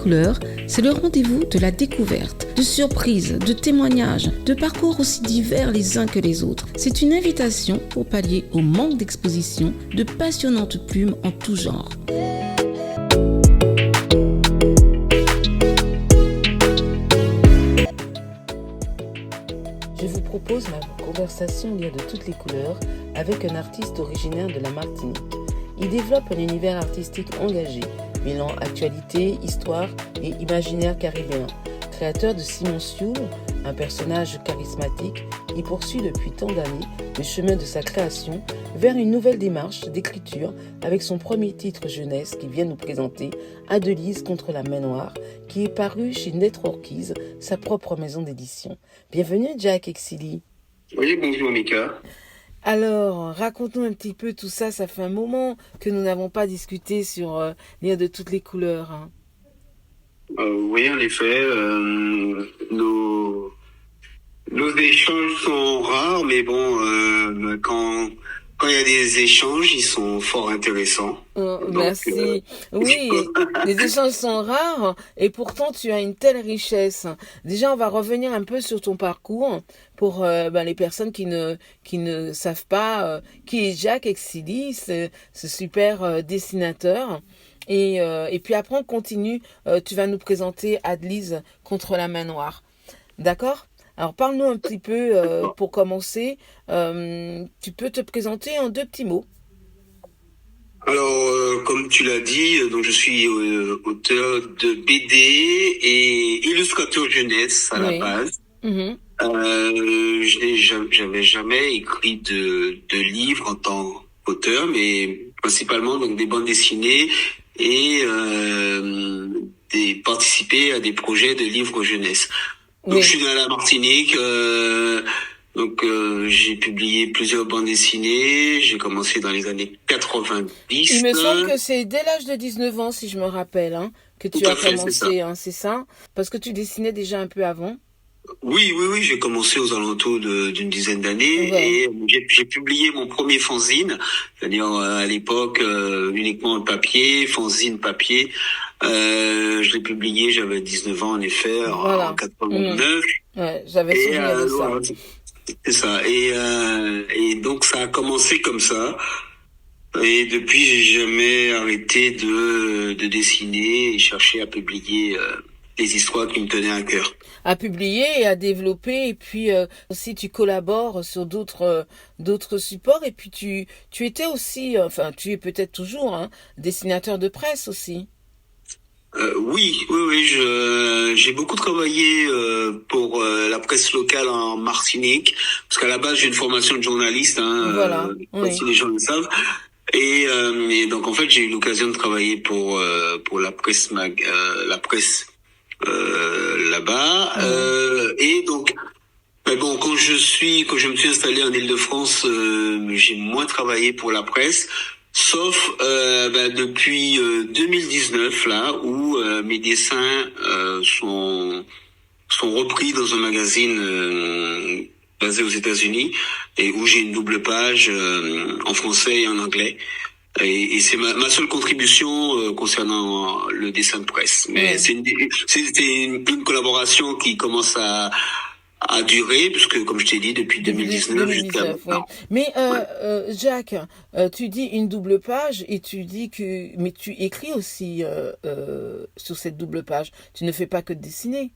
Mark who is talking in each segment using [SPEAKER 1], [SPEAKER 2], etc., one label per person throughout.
[SPEAKER 1] couleurs, c'est le rendez-vous de la découverte, de surprises, de témoignages, de parcours aussi divers les uns que les autres. C'est une invitation pour pallier au manque d'exposition de passionnantes plumes en tout genre. Je vous propose ma conversation Lire de toutes les couleurs avec un artiste originaire de la Martinique. Il développe un univers artistique engagé, mêlant actualité, histoire et imaginaire caribéen. Créateur de Simon Sioul, un personnage charismatique, il poursuit depuis tant d'années le chemin de sa création vers une nouvelle démarche d'écriture avec son premier titre jeunesse qui vient nous présenter Adelise contre la main noire, qui est paru chez Netrorkies, sa propre maison d'édition. Bienvenue Jack Exili.
[SPEAKER 2] Oui, bonjour Mika.
[SPEAKER 1] Alors, raconte-nous un petit peu tout ça. Ça fait un moment que nous n'avons pas discuté sur Lire de toutes les couleurs. Hein.
[SPEAKER 2] Oui, en effet, nos échanges sont rares, mais bon, quand il y a des échanges, ils sont fort intéressants.
[SPEAKER 1] Merci. Oui, les échanges sont rares et pourtant tu as une telle richesse. Déjà, on va revenir un peu sur ton parcours pour les personnes qui ne savent pas qui est Jack Exili, ce super dessinateur. Et puis après, on continue. Tu vas nous présenter Adelise contre la main noire. D'accord ? Alors, parle-nous un petit peu, pour commencer. Tu peux te présenter en 2 petits mots.
[SPEAKER 2] Alors, comme tu l'as dit, donc je suis auteur de BD et illustrateur jeunesse à la base. Mm-hmm. J'avais jamais écrit de livre en tant qu'auteur, mais principalement donc des bandes dessinées et participer à des projets de livres jeunesse. Donc, je suis né à la Martinique, j'ai publié plusieurs bandes dessinées, j'ai commencé dans les années 90.
[SPEAKER 1] Il me semble que c'est dès l'âge de 19 ans, si je me rappelle, hein, que tu as commencé, c'est ça? Parce que tu dessinais déjà un peu avant.
[SPEAKER 2] Oui, j'ai commencé aux alentours d'une dizaine d'années et j'ai publié mon premier fanzine, c'est-à-dire à l'époque uniquement en papier, fanzine papier. Je l'ai publié, j'avais 19 ans en effet, en 89.
[SPEAKER 1] Ouais, j'avais souvenir de ça.
[SPEAKER 2] C'est ça. Et donc ça a commencé comme ça. Et depuis, j'ai jamais arrêté de dessiner et chercher à publier les histoires qui me tenaient à cœur.
[SPEAKER 1] À publier et à développer, et puis aussi tu collabores sur d'autres supports, et puis tu étais aussi, enfin tu es peut-être toujours, hein, dessinateur de presse aussi.
[SPEAKER 2] Oui, j'ai beaucoup travaillé pour la presse locale en Martinique, parce qu'à la base j'ai une formation de journaliste, si les gens le savent. Et donc en fait j'ai eu l'occasion de travailler pour la presse là-bas. Et donc, mais bon, quand je me suis installé en Île-de-France, j'ai moins travaillé pour la presse, sauf depuis 2019 là où mes dessins sont repris dans un magazine basé aux États-Unis et où j'ai une double page en français et en anglais. Et c'est ma seule contribution concernant le dessin de presse. Mais c'est une collaboration qui commence à durer, puisque comme je t'ai dit, depuis 2019 jusqu'à maintenant.
[SPEAKER 1] Mais Jack, tu dis une double page et tu dis mais tu écris aussi sur cette double page. Tu ne fais pas que de dessiner.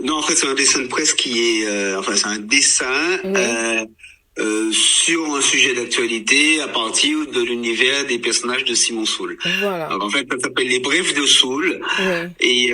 [SPEAKER 2] Non, en fait, c'est un dessin de presse qui est, c'est un dessin. Sur un sujet d'actualité à partir de l'univers des personnages de Simon Sioul.
[SPEAKER 1] Voilà.
[SPEAKER 2] Alors, en fait, ça s'appelle Les Brefs de Sioul. Et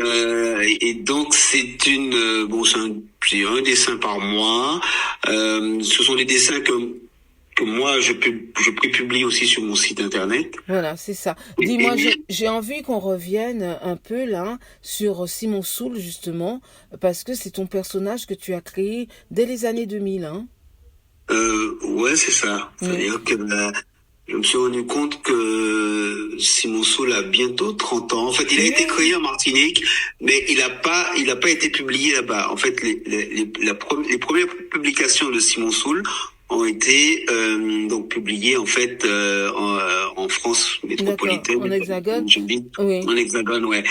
[SPEAKER 2] donc c'est c'est un dessin par mois. Ce sont des dessins que moi je prépublie aussi sur mon site internet.
[SPEAKER 1] Voilà, c'est ça. Dis-moi, j'ai envie qu'on revienne un peu là sur Simon Sioul justement, parce que c'est ton personnage que tu as créé dès les années 2000, hein.
[SPEAKER 2] Ouais, c'est ça. C'est-à-dire que je me suis rendu compte que Simon Sioul a bientôt 30 ans. En fait, il a été créé en Martinique, mais il a pas été publié là-bas. En fait, les premières publications de Simon Sioul ont été donc publiés en fait en France métropolitaine.
[SPEAKER 1] En Hexagone.
[SPEAKER 2] Oui. En Hexagone, ouais.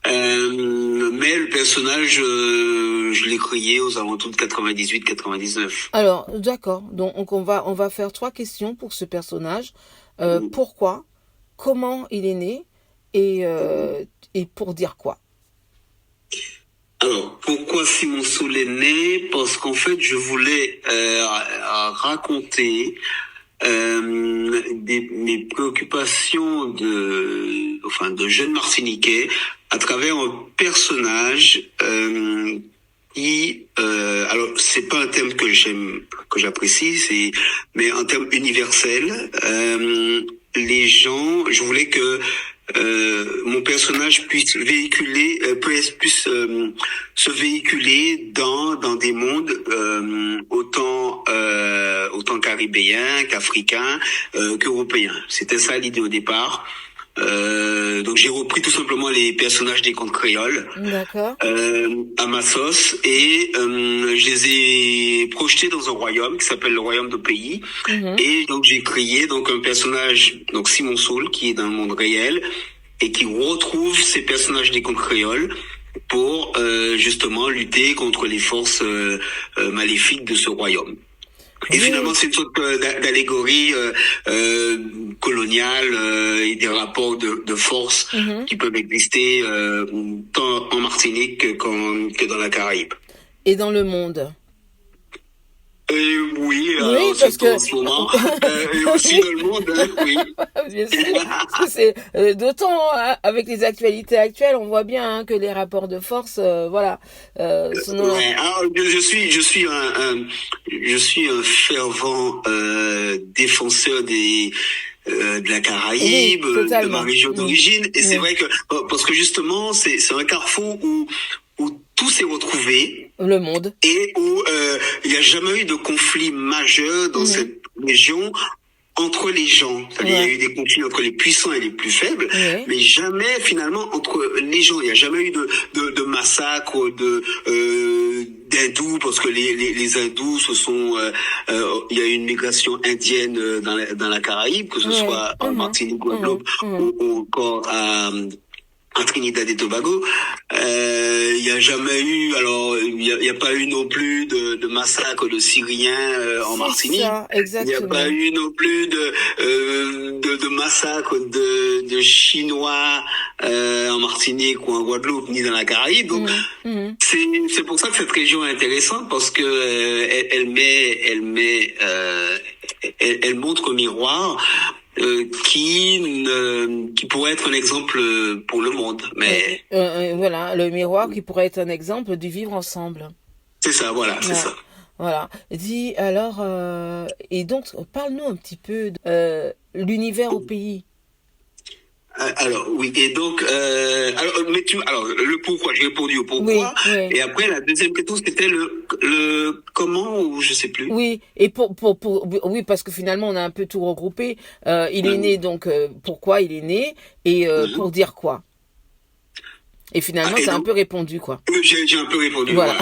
[SPEAKER 2] Mais le personnage, je l'ai créé aux alentours de 98-99.
[SPEAKER 1] Alors, d'accord. Donc on va faire 3 questions pour ce personnage. Pourquoi, comment il est né et pour dire quoi?
[SPEAKER 2] Alors, pourquoi Simon Saul est né? Parce qu'en fait, je voulais raconter mes préoccupations de jeunes Martiniquais à travers un personnage qui, alors c'est pas un thème que j'apprécie, mais un thème universel. Les gens, je voulais que mon personnage puisse se véhiculer dans des mondes autant caribéens qu'africains qu'européens. C'était ça l'idée au départ. Donc j'ai repris tout simplement les personnages des contes créoles à ma sauce et je les ai projetés dans un royaume qui s'appelle le royaume de Pays. Et donc j'ai créé donc un personnage, donc Simon Saul, qui est dans le monde réel et qui retrouve ces personnages des contes créoles pour justement lutter contre les forces maléfiques de ce royaume. Et finalement, c'est une sorte d'allégorie coloniale et des rapports de force qui peuvent exister tant en Martinique que dans la Caraïbe.
[SPEAKER 1] Et dans le monde?
[SPEAKER 2] Oui, parce que en ce moment, et aussi dans le monde, oui.
[SPEAKER 1] Bien sûr, c'est d'autant avec les actualités actuelles, on voit bien que les rapports de force, voilà.
[SPEAKER 2] Ouais. Alors, je suis un fervent défenseur de la Caraïbe, de ma région d'origine, et c'est vrai que parce que justement, c'est un carrefour où tout s'est retrouvé.
[SPEAKER 1] Le monde.
[SPEAKER 2] Et où il n'y a jamais eu de conflit majeur dans cette région entre les gens. C'est-à-dire, il y a eu des conflits entre les puissants et les plus faibles, mais jamais finalement entre les gens. Il n'y a jamais eu de massacre d'hindous, parce que les hindous, il y a eu une migration indienne dans la Caraïbe, que ce soit en Martinique, Guadeloupe, ou encore à Trinidad et Tobago. Il y a jamais eu, alors il y a pas eu non plus de massacre de Syriens en Martinique. Il n'y a pas eu non plus de massacre de Chinois en Martinique ou en Guadeloupe ni dans la Caraïbe. Donc c'est pour ça que cette région est intéressante, parce que elle montre au miroir qui pourrait être un exemple pour le monde, mais
[SPEAKER 1] voilà, le miroir qui pourrait être un exemple du vivre ensemble.
[SPEAKER 2] C'est ça, voilà, c'est ça.
[SPEAKER 1] Voilà. Dis alors, et donc parle-nous un petit peu de l'univers au pays.
[SPEAKER 2] Alors oui, et donc le pourquoi, j'ai répondu au pourquoi, et après la deuxième question c'était le comment, ou je sais plus.
[SPEAKER 1] Oui, et oui, parce que finalement on a un peu tout regroupé. Il est né, donc pourquoi il est né, et pour dire quoi. Et finalement, c'est un peu répondu, quoi.
[SPEAKER 2] J'ai un peu répondu, voilà.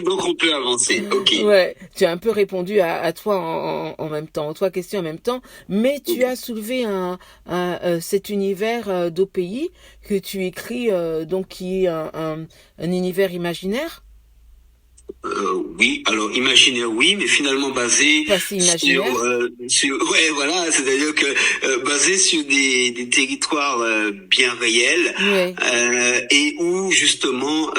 [SPEAKER 2] Donc, on peut avancer, ok.
[SPEAKER 1] Ouais, tu as un peu répondu à toi en même temps, aux 3 questions en même temps, mais tu as soulevé cet univers d'OPI que tu écris, donc qui est un univers imaginaire.
[SPEAKER 2] Oui, alors imaginaire, oui, mais finalement basé sur voilà, c'est-à-dire que basé sur des territoires bien réels, et où justement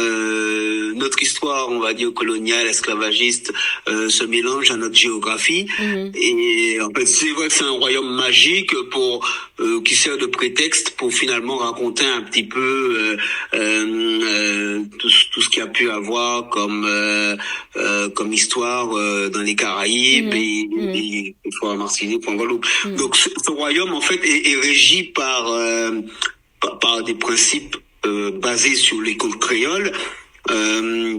[SPEAKER 2] notre histoire, on va dire coloniale, esclavagiste, se mélange à notre géographie. Et en fait, c'est vrai que c'est un royaume magique qui sert de prétexte pour finalement raconter un petit peu tout ce qu'il y a pu avoir comme histoire dans les Caraïbes et en Martinique, en Guadeloupe. Donc ce royaume en fait est régi par des principes basés sur les contes créoles.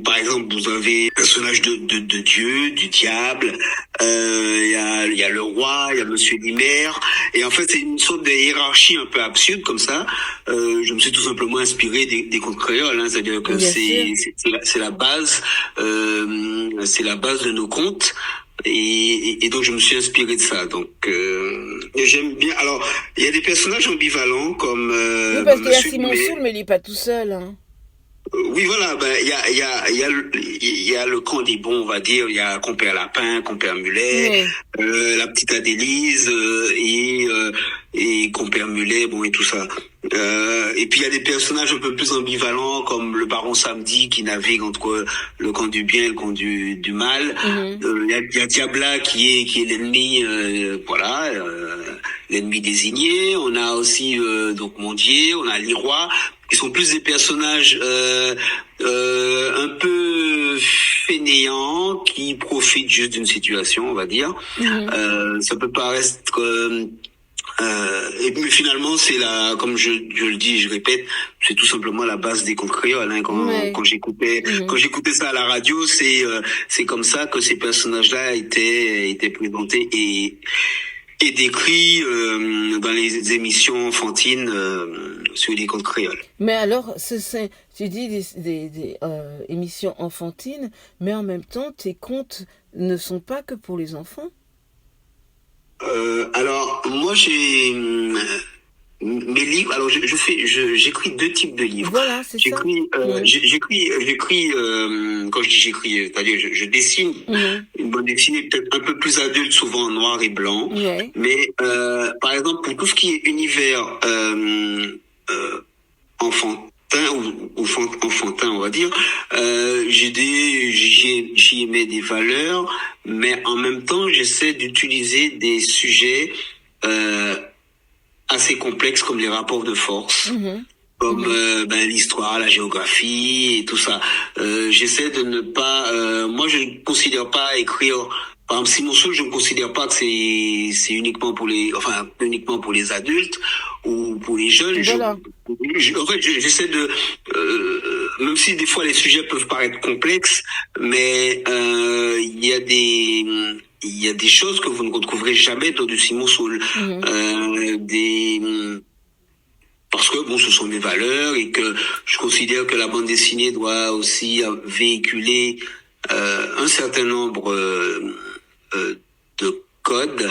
[SPEAKER 2] Par exemple, vous avez le personnage de Dieu, du diable, il y a le roi, il y a Monsieur Limaire, et en fait c'est une sorte de hiérarchie un peu absurde comme ça. Je me suis tout simplement inspiré des contes créoles, c'est-à-dire que c'est la base de nos contes. Et donc je me suis inspiré de ça. Donc j'aime bien. Alors il y a des personnages ambivalents comme
[SPEAKER 1] Oui, parce qu'il y a
[SPEAKER 2] Monsieur
[SPEAKER 1] Simon
[SPEAKER 2] Dumais.
[SPEAKER 1] Soul, mais il n'est pas tout seul. Hein.
[SPEAKER 2] Oui, voilà, ben, il y a le camp des bons, on va dire. Il y a Compère Lapin, Compère Mulet,
[SPEAKER 1] Oui.
[SPEAKER 2] la petite Adélise, et Compère Mulet, bon, et tout ça. Et puis il y a des personnages un peu plus ambivalents, comme le Baron Samedi, qui navigue entre le camp du bien et le camp du mal.
[SPEAKER 1] Mhm.
[SPEAKER 2] Il y a Diabla qui est l'ennemi, voilà, l'ennemi désigné. On a aussi donc Mondier, on a Liroy, qui sont plus des personnages un peu fainéants, qui profitent juste d'une situation, on va dire.
[SPEAKER 1] Mhm.
[SPEAKER 2] Ça peut paraître mais finalement, c'est comme je le dis, je répète, c'est tout simplement la base des contes créoles. Hein.
[SPEAKER 1] Ouais.
[SPEAKER 2] Quand
[SPEAKER 1] Mhm.
[SPEAKER 2] j'écoutais ça à la radio, c'est comme ça que ces personnages-là étaient présentés et décrits dans les émissions enfantines sur les contes créoles.
[SPEAKER 1] Mais alors, tu dis des émissions enfantines, mais en même temps, tes contes ne sont pas que pour les enfants.
[SPEAKER 2] Alors moi mes livres. Alors j'écris deux types de livres.
[SPEAKER 1] Voilà, c'est ça. Mhm.
[SPEAKER 2] J'écris quand je dis j'écris, c'est-à-dire je dessine
[SPEAKER 1] Mhm.
[SPEAKER 2] une bande dessinée peut-être un peu plus adulte, souvent en noir et blanc.
[SPEAKER 1] Ouais.
[SPEAKER 2] Mais par exemple pour tout ce qui est univers enfantin enfantin, on va dire, j'y mets des valeurs, mais en même temps j'essaie d'utiliser des sujets assez complexes comme les rapports de force,
[SPEAKER 1] Mhm.
[SPEAKER 2] comme
[SPEAKER 1] Mhm.
[SPEAKER 2] l'histoire, la géographie et tout ça. J'essaie de ne pas. Moi, je ne considère pas écrire. Par exemple, Simon Soul, je ne considère pas que c'est uniquement uniquement pour les adultes ou pour les jeunes.
[SPEAKER 1] Voilà.
[SPEAKER 2] En fait, j'essaie de, même si des fois les sujets peuvent paraître complexes, mais il y a des choses que vous ne retrouverez jamais dans du Simon Soul.
[SPEAKER 1] Mhm.
[SPEAKER 2] Parce que bon, ce sont mes valeurs et que je considère que la bande dessinée doit aussi véhiculer un certain nombre de codes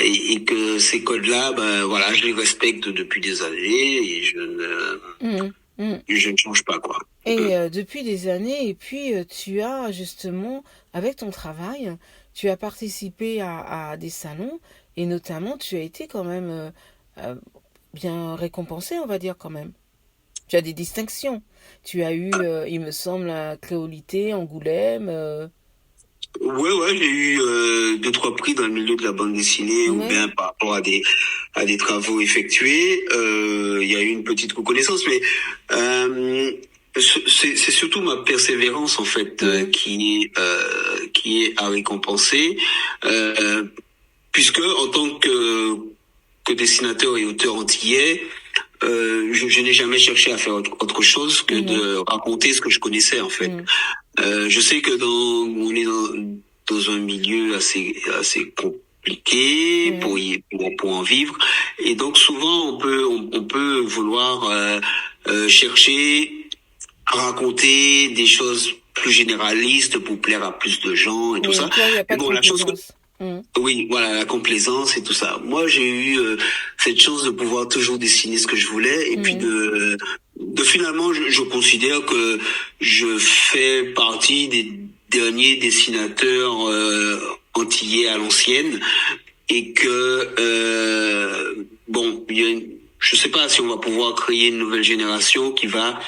[SPEAKER 2] et que ces codes-là, ben voilà, je les respecte depuis des années et
[SPEAKER 1] Mhm. Mhm.
[SPEAKER 2] je ne change pas quoi.
[SPEAKER 1] Et depuis des années, et puis tu as justement, avec ton travail, tu as participé à des salons, et notamment tu as été quand même euh, bien récompensé, on va dire quand même. Tu as des distinctions. Tu as eu, il me semble, la Créolité, Angoulême.
[SPEAKER 2] Ouais, j'ai eu deux trois prix dans le milieu de la bande dessinée ou
[SPEAKER 1] Ouais.
[SPEAKER 2] bien par rapport à des travaux effectués. Il y a eu une petite reconnaissance, mais c'est surtout ma persévérance en fait
[SPEAKER 1] Mhm.
[SPEAKER 2] qui est à récompenser, puisque en tant que dessinateur et auteur antillais, je n'ai jamais cherché à faire autre chose que
[SPEAKER 1] Mhm.
[SPEAKER 2] de raconter ce que je connaissais en fait.
[SPEAKER 1] Mhm.
[SPEAKER 2] Je sais que on est dans un milieu assez compliqué
[SPEAKER 1] Ouais.
[SPEAKER 2] pour en vivre, et donc souvent on peut vouloir chercher à raconter des choses plus généralistes pour plaire à plus de gens et tout
[SPEAKER 1] Oui,
[SPEAKER 2] ça.
[SPEAKER 1] toi, il n'y a
[SPEAKER 2] Mais
[SPEAKER 1] pas de
[SPEAKER 2] bon, la chose que
[SPEAKER 1] complaisance. Mhm.
[SPEAKER 2] oui, voilà, la complaisance et tout ça. Moi, j'ai eu cette chance de pouvoir toujours dessiner ce que je voulais et puis
[SPEAKER 1] Mhm.
[SPEAKER 2] de finalement, je considère que je fais partie des derniers dessinateurs antillais à l'ancienne et que bon, je sais pas si on va pouvoir créer une nouvelle génération qui va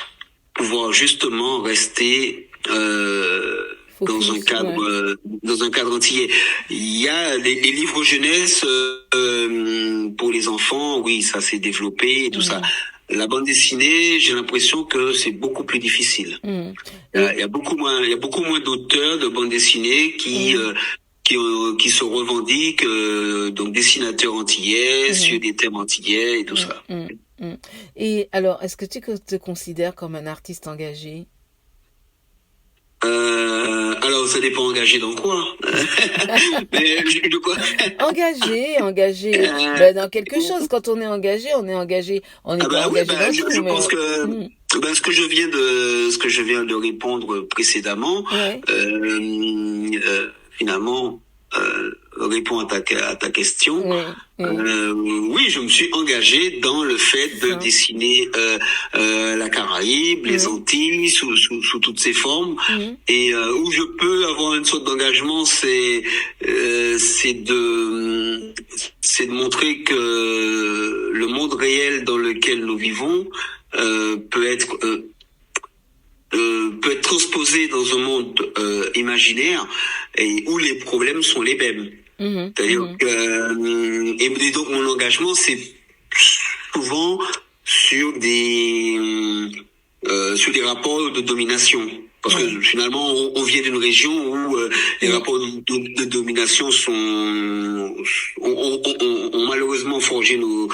[SPEAKER 2] pouvoir justement rester
[SPEAKER 1] Focus, ouais.
[SPEAKER 2] dans un cadre antillais. Il y a les livres jeunesse pour les enfants, oui, ça s'est développé et tout ça.
[SPEAKER 1] Mhm.
[SPEAKER 2] La bande dessinée, j'ai l'impression que c'est beaucoup plus difficile.
[SPEAKER 1] Mhm. Et,
[SPEAKER 2] Il y a beaucoup moins d'auteurs de bande dessinée
[SPEAKER 1] mhm.
[SPEAKER 2] qui se revendiquent donc dessinateurs antillais sur
[SPEAKER 1] Mhm.
[SPEAKER 2] des thèmes antillais et tout
[SPEAKER 1] Mhm.
[SPEAKER 2] ça.
[SPEAKER 1] Mhm. Mhm. Et alors, est-ce que tu te considères comme un artiste engagé?
[SPEAKER 2] Alors, ça dépend engagé dans quoi. Mais de quoi
[SPEAKER 1] Engagé,
[SPEAKER 2] euh,
[SPEAKER 1] ben, dans quelque chose. Quand on est engagé, on est engagé. On n'est
[SPEAKER 2] Ah
[SPEAKER 1] pas
[SPEAKER 2] bah oui,
[SPEAKER 1] engagé dans
[SPEAKER 2] je
[SPEAKER 1] tout, mais
[SPEAKER 2] pense que
[SPEAKER 1] mhm.
[SPEAKER 2] ce que je viens de répondre précédemment,
[SPEAKER 1] Ouais.
[SPEAKER 2] finalement. réponds à ta question.
[SPEAKER 1] Oui.
[SPEAKER 2] Oui, je me suis engagé dans le fait de dessiner la Caraïbe, les Antilles sous toutes ses formes. Et où je peux avoir une sorte d'engagement, c'est de montrer que le monde réel dans lequel nous vivons peut être transposé dans un monde imaginaire et où les problèmes sont les mêmes. C'est-à-dire que et donc mon engagement c'est souvent sur des rapports de domination. Parce que finalement, on vient d'une région où les rapports de domination ont malheureusement forgé nos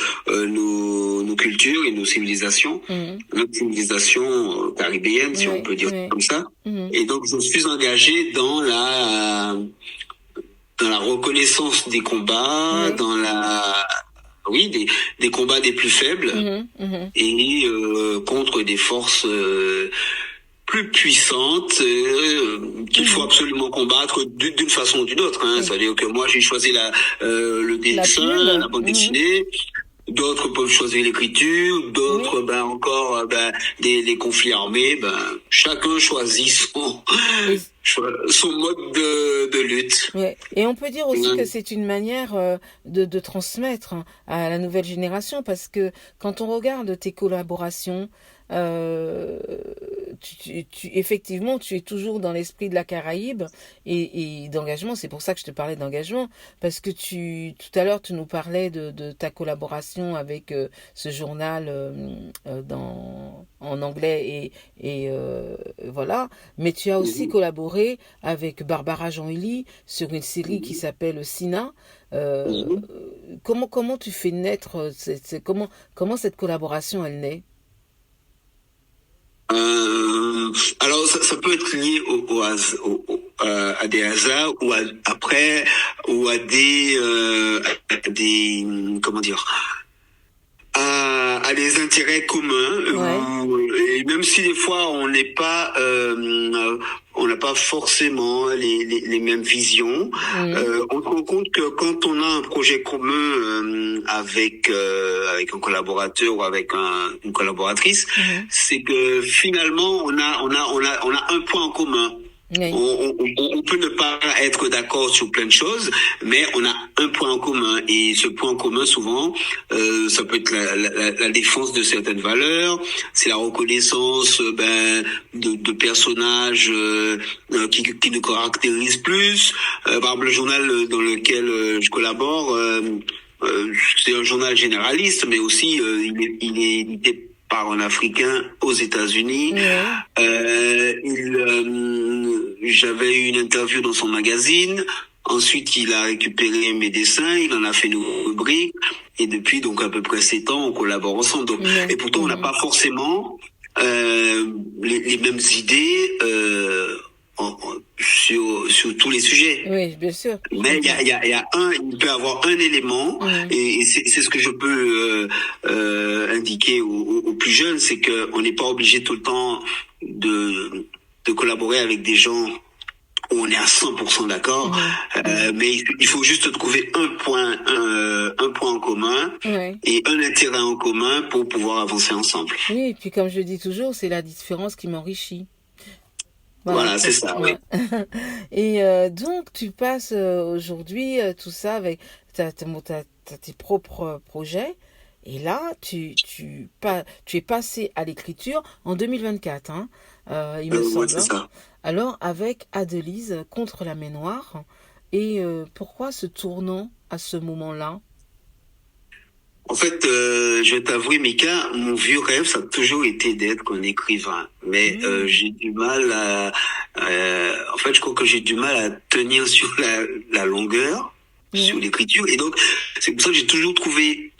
[SPEAKER 2] cultures et nos civilisations. Notre civilisation caribéenne, si on peut dire comme ça. Et donc, je suis engagé dans la reconnaissance des combats, dans des combats des plus faibles et contre des forces plus puissante qu'il faut absolument combattre d'une façon ou d'une autre. C'est-à-dire que moi, j'ai choisi le dessin, la bande dessinée. D'autres peuvent choisir l'écriture, d'autres encore des conflits armés. Chacun choisit son mode de lutte.
[SPEAKER 1] Ouais. Et on peut dire aussi que c'est une manière de transmettre à la nouvelle génération, parce que quand on regarde tes collaborations, effectivement, tu es toujours dans l'esprit de la Caraïbe et d'engagement. C'est pour ça que je te parlais d'engagement, parce que tout à l'heure, tu nous parlais de ta collaboration avec ce journal en anglais et voilà. Mais tu as aussi collaboré avec Barbara Jean-Élie sur une série qui s'appelle Sina. Comment tu fais naître comment cette collaboration elle naît?
[SPEAKER 2] Alors ça peut être lié à des hasards ou à des comment dire, à des intérêts communs. Et même si des fois on n'a pas forcément les mêmes visions, on se rend compte que quand on a un projet commun avec un collaborateur ou avec une collaboratrice, c'est que finalement on a un point en commun. On peut ne pas être d'accord sur plein de choses, mais on a un point en commun. Et ce point en commun, souvent, ça peut être la défense de certaines valeurs, c'est la reconnaissance de personnages qui nous caractérisent plus. Par exemple, le journal dans lequel je collabore, c'est un journal généraliste, mais aussi il est édité par un Africain aux États-Unis. J'avais eu une interview dans son magazine. Ensuite, il a récupéré mes dessins, il en a fait une rubrique. Et depuis donc à peu près 7 ans, on collabore ensemble. Donc, et pourtant, on n'a pas forcément les mêmes idées sur tous les sujets.
[SPEAKER 1] Oui, bien sûr.
[SPEAKER 2] Mais il peut avoir un élément, et c'est ce que je peux indiquer aux plus jeunes, c'est que on n'est pas obligé tout le temps de collaborer avec des gens où on est à 100% d'accord, mais il faut juste trouver un point en commun et un intérêt en commun pour pouvoir avancer ensemble.
[SPEAKER 1] Oui, et puis comme je dis toujours, c'est la différence qui m'enrichit.
[SPEAKER 2] Voilà, c'est ça, oui.
[SPEAKER 1] Et donc, tu passes aujourd'hui tout ça avec t'as tes propres projets. Et là, tu es passé à l'écriture en 2024, il me semble.
[SPEAKER 2] C'est ça.
[SPEAKER 1] Alors, avec Adelise, Contre la mer Noire. Et pourquoi ce tournant à ce moment-là?
[SPEAKER 2] En fait, je vais t'avouer, Mika, mon vieux rêve, ça a toujours été d'être un écrivain. Mais j'ai du mal en fait, je crois que j'ai du mal à tenir sur la longueur, sur l'écriture. Et donc, c'est pour ça que j'ai toujours trouvé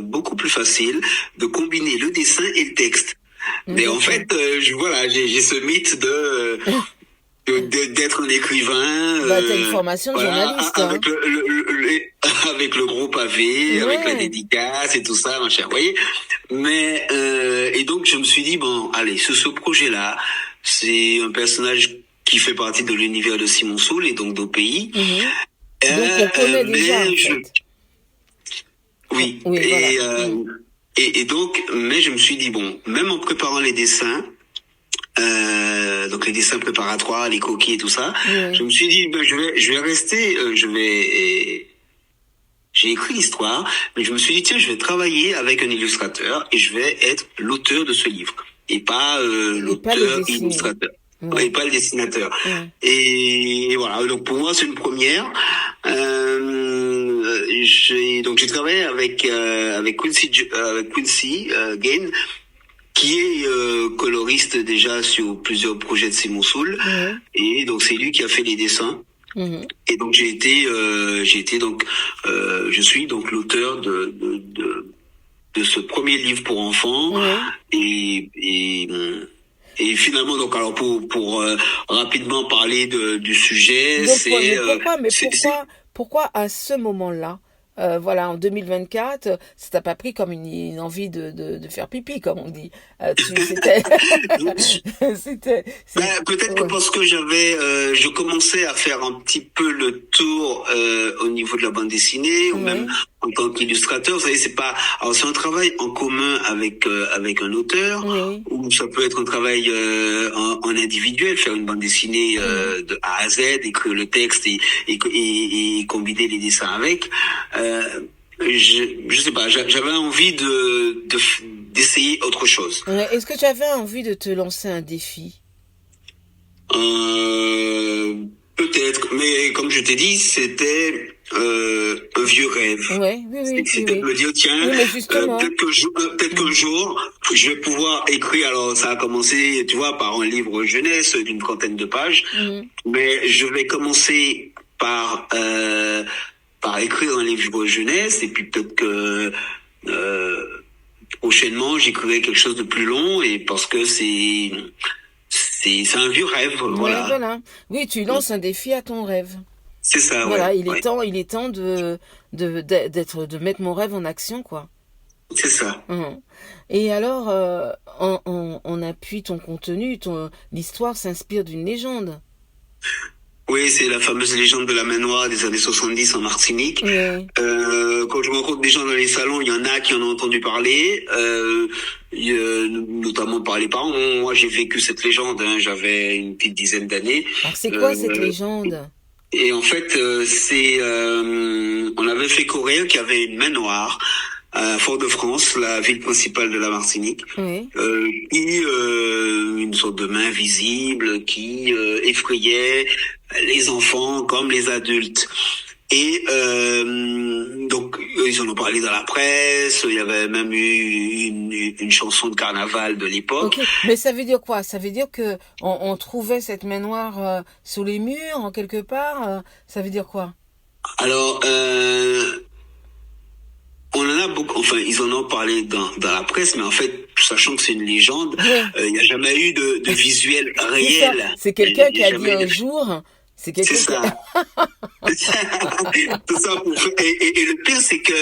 [SPEAKER 2] beaucoup plus facile de combiner le dessin et le texte. Mais en fait, j'ai ce mythe d'être un écrivain.
[SPEAKER 1] T'as une formation de journaliste.
[SPEAKER 2] Avec le gros pavé, avec la dédicace et tout ça, machin. Vous voyez. Mais et donc je me suis dit bon, allez, ce projet-là, c'est un personnage qui fait partie de l'univers de Simon Soul et donc d'OPI.
[SPEAKER 1] Donc on connaît déjà en
[SPEAKER 2] mais
[SPEAKER 1] fait.
[SPEAKER 2] oui,
[SPEAKER 1] Oui, voilà.
[SPEAKER 2] et donc, mais je me suis dit bon, même en préparant les dessins, donc les dessins préparatoires, les coquilles et tout ça,
[SPEAKER 1] Oui.
[SPEAKER 2] je me suis dit ben je vais rester, j'ai écrit l'histoire, mais je me suis dit tiens, je vais travailler avec un illustrateur et je vais être l'auteur de ce livre et pas
[SPEAKER 1] Et pas le
[SPEAKER 2] l'auteur
[SPEAKER 1] dessiner.
[SPEAKER 2] illustrateur.
[SPEAKER 1] Ouais.
[SPEAKER 2] Et pas le dessinateur.
[SPEAKER 1] Ouais.
[SPEAKER 2] Et voilà, donc pour moi c'est une première. J'ai travaillé avec Quincy Gain, qui est coloriste déjà sur plusieurs projets de Simon Soul. Et donc c'est lui qui a fait les dessins. Et donc je suis donc l'auteur de ce premier livre pour enfants. Et finalement, donc alors pour rapidement parler du sujet,
[SPEAKER 1] donc, pourquoi à ce moment-là, voilà, en 2024, ça t'a pas pris comme une envie de faire pipi, comme on dit. C'était,
[SPEAKER 2] peut-être que parce que je commençais à faire un petit peu le tour au niveau de la bande dessinée, ou même en tant qu'illustrateur. Vous savez, c'est un travail en commun avec un auteur, ou ça peut être un travail en individuel, faire une bande dessinée de A à Z, écrire le texte et combiner les dessins avec. Je sais pas, j'avais envie d'essayer autre chose.
[SPEAKER 1] Est-ce que tu avais envie de te lancer un défi?
[SPEAKER 2] Peut-être, mais comme je t'ai dit, c'était un vieux rêve. C'était de me dire tiens, peut-être qu'un jour je vais pouvoir écrire. Alors ça a commencé, tu vois, par un livre jeunesse d'une 30aine de pages, mais je vais commencer par écrire un livre jeunesse, et puis peut-être que prochainement j'écrirai quelque chose de plus long, et parce que c'est un vieux rêve, voilà.
[SPEAKER 1] Oui, tu lances un défi à ton rêve.
[SPEAKER 2] C'est ça,
[SPEAKER 1] voilà, il est temps de mettre mon rêve en action, quoi.
[SPEAKER 2] C'est ça.
[SPEAKER 1] Et alors, on appuie ton contenu, l'histoire s'inspire d'une légende.
[SPEAKER 2] Oui, c'est la fameuse légende de la main noire des années 70 en Martinique. Quand je rencontre des gens dans les salons, il y en a qui en ont entendu parler, notamment par les parents. Moi, j'ai vécu cette légende, j'avais une petite dizaine d'années.
[SPEAKER 1] Alors, c'est quoi cette légende?
[SPEAKER 2] Et en fait, on avait fait courir qu'il y avait une main noire à Fort-de-France, la ville principale de la Martinique, une sorte de main visible qui effrayait les enfants comme les adultes. Et donc ils en ont parlé dans la presse, il y avait même eu une chanson de carnaval de l'époque.
[SPEAKER 1] Mais ça veut dire quoi? Ça veut dire que on trouvait cette main noire sous les murs, en quelque part? Ça veut dire quoi?
[SPEAKER 2] Alors on en a beaucoup, enfin ils en ont parlé dans la presse, mais en fait, sachant que c'est une légende, il n'y a jamais eu de visuel réel.
[SPEAKER 1] C'est quelqu'un qui a dit un jour. C'est
[SPEAKER 2] ça. Tout ça et le pire c'est que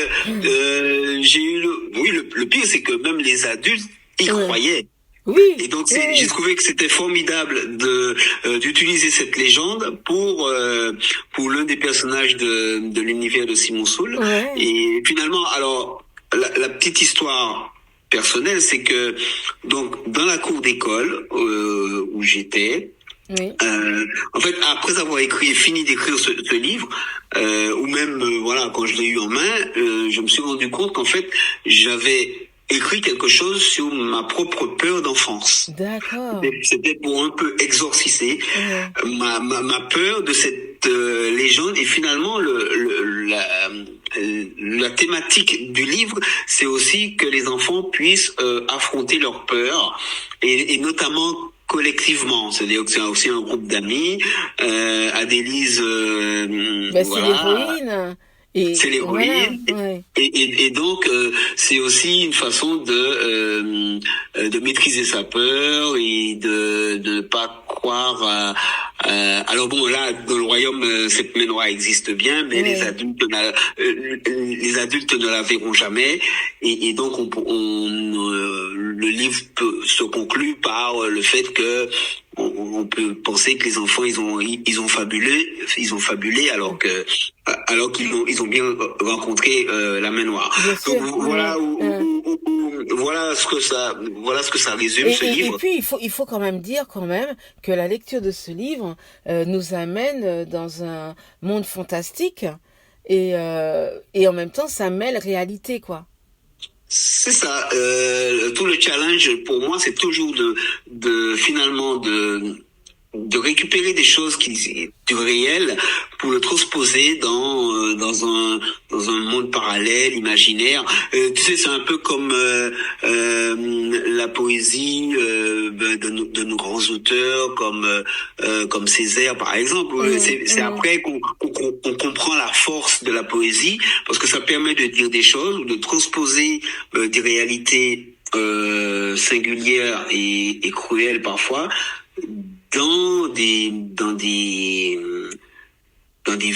[SPEAKER 2] le pire c'est que même les adultes y croyaient. Et donc j'ai trouvé que c'était formidable d'utiliser cette légende pour l'un des personnages de l'univers de Simon Soul. Et finalement, alors la petite histoire personnelle, c'est que donc dans la cour d'école où j'étais, en fait, après avoir fini d'écrire ce livre, ou même voilà, quand je l'ai eu en main, je me suis rendu compte qu'en fait j'avais écrit quelque chose sur ma propre peur d'enfance.
[SPEAKER 1] D'accord.
[SPEAKER 2] C'était pour un peu exorciser ma peur de cette légende. Et finalement, la thématique du livre, c'est aussi que les enfants puissent affronter leur peur, et notamment collectivement, c'est-à-dire que c'est aussi un groupe d'amis. Adélise,
[SPEAKER 1] c'est l'héroïne.
[SPEAKER 2] C'est l'héroïne, et donc c'est aussi une façon de maîtriser sa peur et de ne pas croire Alors bon, là, dans le royaume, cette main noire existe bien, mais
[SPEAKER 1] Oui.
[SPEAKER 2] les adultes ne la verront jamais, et donc le livre se conclut par le fait que on peut penser que les enfants ils ont fabulé alors qu'ils ont bien rencontré la main noire.
[SPEAKER 1] Bien
[SPEAKER 2] Donc
[SPEAKER 1] sûr.
[SPEAKER 2] voilà ce que ça résume ce
[SPEAKER 1] Et
[SPEAKER 2] livre.
[SPEAKER 1] puis, il faut quand même dire quand même que la lecture de ce livre nous amène dans un monde fantastique et en même temps, ça mêle réalité, quoi.
[SPEAKER 2] C'est ça. Tout le challenge pour moi, c'est toujours finalement de récupérer des choses du réel pour le transposer dans un monde parallèle, imaginaire. Tu sais, c'est un peu comme la poésie de nos grands auteurs comme Césaire par exemple. C'est après qu'on comprend la force de la poésie, parce que ça permet de dire des choses ou de transposer des réalités singulières et cruelles parfois dans des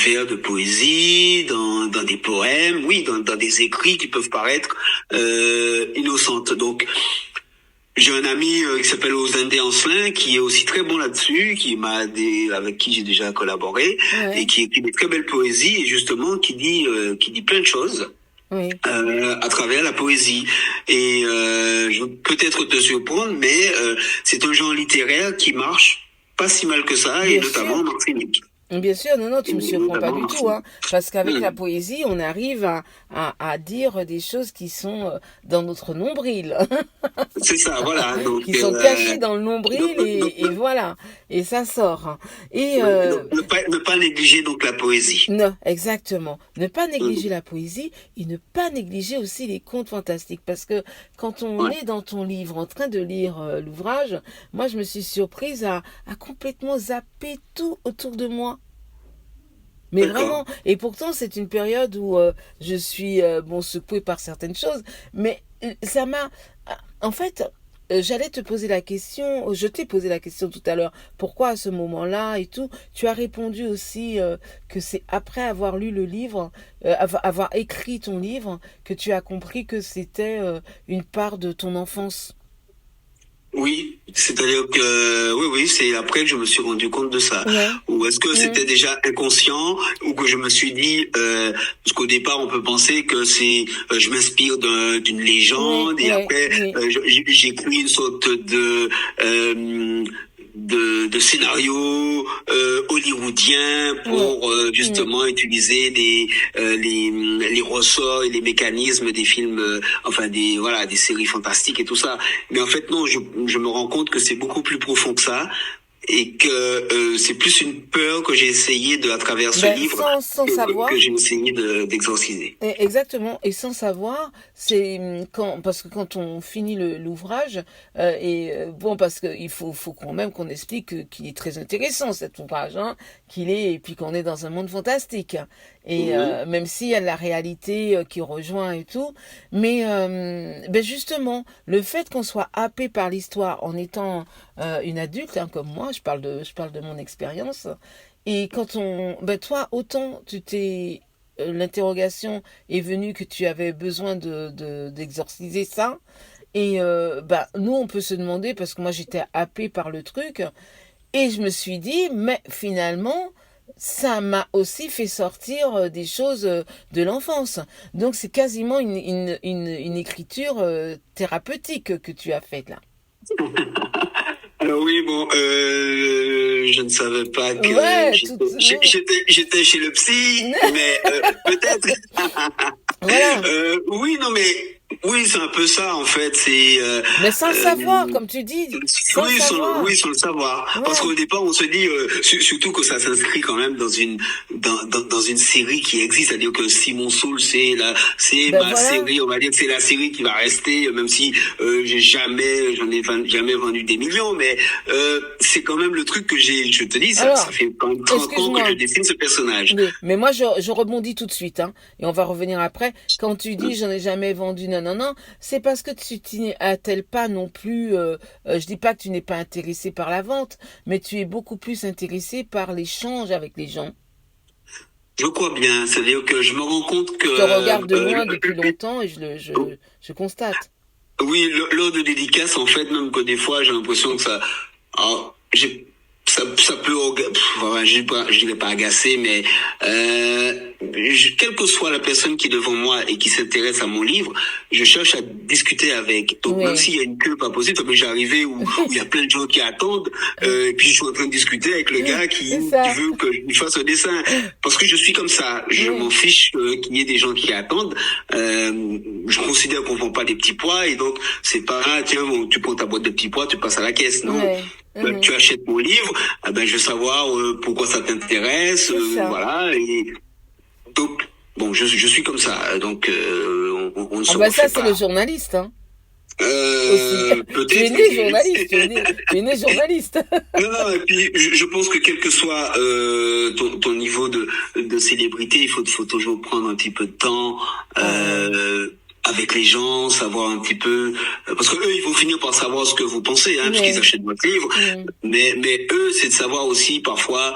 [SPEAKER 2] vers de poésie, dans des poèmes, oui, dans des écrits qui peuvent paraître innocentes. Donc j'ai un ami qui s'appelle Ozende Ancelin, qui est aussi très bon là-dessus, avec qui j'ai déjà collaboré, et qui écrit des très belles poésies, et justement qui dit plein de choses.
[SPEAKER 1] Oui.
[SPEAKER 2] À travers la poésie. Et je vais peut-être te surprendre, mais c'est un genre littéraire qui marche pas si mal que ça, et notamment en Martinique.
[SPEAKER 1] Bien sûr, non, tu me surprends pas du tout, hein, parce qu'avec la poésie, on arrive à dire des choses qui sont dans notre nombril.
[SPEAKER 2] C'est ça, voilà. Donc,
[SPEAKER 1] qui sont cachées dans le nombril et voilà, et ça sort. Et
[SPEAKER 2] ne pas négliger donc la poésie.
[SPEAKER 1] Non, exactement. Ne pas négliger la poésie et ne pas négliger aussi les contes fantastiques, parce que quand on est dans ton livre en train de lire l'ouvrage, moi je me suis surprise à complètement zapper tout autour de moi. Mais vraiment, et pourtant c'est une période où je suis secouée par certaines choses, mais ça m'a, en fait, j'allais te poser la question, je t'ai posé la question tout à l'heure, pourquoi à ce moment-là et tout, tu as répondu aussi que c'est après avoir lu le livre, avoir écrit ton livre, que tu as compris que c'était une part de ton enfance.
[SPEAKER 2] Oui, c'est-à-dire que oui, c'est après que je me suis rendu compte de ça.
[SPEAKER 1] Ouais.
[SPEAKER 2] Ou est-ce que c'était déjà inconscient, ou que je me suis dit parce qu'au départ on peut penser que c'est je m'inspire d'une légende et après j'écris une sorte de scénario hollywoodien pour justement utiliser les ressorts et les mécanismes des films des séries fantastiques et tout ça. Mais en fait non, je me rends compte que c'est beaucoup plus profond que ça, et que c'est plus une peur que j'ai essayé à travers ce livre
[SPEAKER 1] sans savoir,
[SPEAKER 2] que j'ai essayé d'exorciser.
[SPEAKER 1] Exactement, et sans savoir, parce que quand on finit l'ouvrage, parce qu'il faut quand même qu'on explique qu'il est très intéressant cet ouvrage, hein, et puis qu'on est dans un monde fantastique, et même s'il y a la réalité qui rejoint et tout, mais justement, le fait qu'on soit happé par l'histoire en étant une adulte, hein, comme moi, je parle de mon expérience, et quand toi, autant l'interrogation est venue que tu avais besoin d'exorciser ça, et nous on peut se demander, parce que moi j'étais happée par le truc, et je me suis dit, mais finalement ça m'a aussi fait sortir des choses de l'enfance, donc c'est quasiment une écriture thérapeutique que tu as faite là.
[SPEAKER 2] Alors oui, je ne savais pas que j'étais chez le psy, mais peut-être.
[SPEAKER 1] Voilà.
[SPEAKER 2] Oui, non, mais oui, c'est un peu ça en fait.
[SPEAKER 1] Mais sans le savoir, comme tu dis. Sans le savoir.
[SPEAKER 2] Sans le savoir. Ouais. Parce qu'au départ, on se dit, surtout que ça s'inscrit quand même dans une série qui existe, c'est-à-dire que Simon Soul, c'est ma série. On va dire que c'est la série qui va rester, même si j'en ai jamais vendu des millions, mais c'est quand même le truc que je te dis, ça fait quand même 30 ans que je dessine ce personnage.
[SPEAKER 1] Mais moi, je rebondis tout de suite, hein, et on va revenir après. Quand tu dis, j'en ai jamais vendu, non, non, non. C'est parce que tu t'y attelles pas non plus. Je dis pas que tu n'es pas intéressé par la vente, mais tu es beaucoup plus intéressé par l'échange avec les gens.
[SPEAKER 2] Je crois bien. C'est-à-dire que je me rends compte que
[SPEAKER 1] Je te regarde de loin depuis longtemps et je constate.
[SPEAKER 2] oui, lors de dédicaces, en fait, même que des fois, j'ai l'impression que ça, alors, ça peut, voilà, je dirais pas agacer, mais quelle que soit la personne qui est devant moi et qui s'intéresse à mon livre, je cherche à discuter avec. Donc même
[SPEAKER 1] Oui,
[SPEAKER 2] s'il y a une queue pas possible, ça peut j'arriver où il y a plein de gens qui attendent, et puis je suis en train de discuter avec le gars
[SPEAKER 1] c'est
[SPEAKER 2] qui
[SPEAKER 1] ça.
[SPEAKER 2] veut que je lui fasse un dessin, parce que je suis comme ça. Je m'en
[SPEAKER 1] Oui,
[SPEAKER 2] fiche qu'il y ait des gens qui attendent. Je considère qu'on vend pas des petits pois, et donc c'est pas ah, tiens bon, tu prends ta boîte de petits pois, tu passes à la caisse. Non,
[SPEAKER 1] oui.
[SPEAKER 2] tu achètes mon livre, ben je veux savoir pourquoi ça t'intéresse,
[SPEAKER 1] C'est ça.
[SPEAKER 2] voilà. Et donc bon, je suis comme ça, donc on ne
[SPEAKER 1] Ah
[SPEAKER 2] se
[SPEAKER 1] bah ça,
[SPEAKER 2] refait
[SPEAKER 1] c'est le
[SPEAKER 2] pas.
[SPEAKER 1] journaliste, hein, aussi. Tu es
[SPEAKER 2] Peut-être.
[SPEAKER 1] né journaliste, tu es né journaliste.
[SPEAKER 2] Non, non, et puis je pense que quel que soit ton niveau de célébrité, faut toujours prendre un petit peu de temps
[SPEAKER 1] Ah ouais.
[SPEAKER 2] avec les gens, savoir un petit peu, parce que eux ils vont finir par savoir ce que vous pensez, hein, puisqu'ils
[SPEAKER 1] Oui.
[SPEAKER 2] achètent votre livre. Mais eux c'est de savoir aussi parfois,